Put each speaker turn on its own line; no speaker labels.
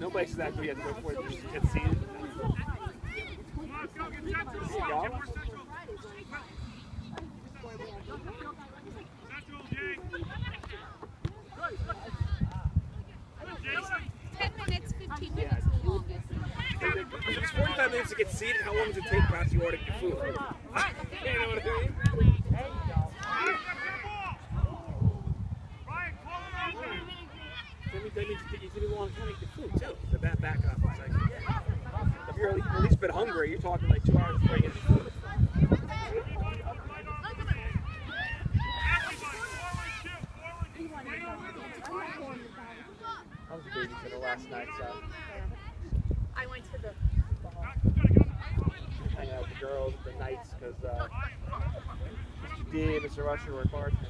No place is that good yet to go for it. It's seated. If it's 45 minutes to get seated, how long does it take past you order your food? You know what I mean? That means you didn't want to make the food too. The back up. It's like, if you're at least a bit hungry, you're talking like 2 hours before you get food. I was a babysitter last night, so
I went to the
hanging out with the girls, the nights, because Mr. D and Mr. Rusher were bartenders.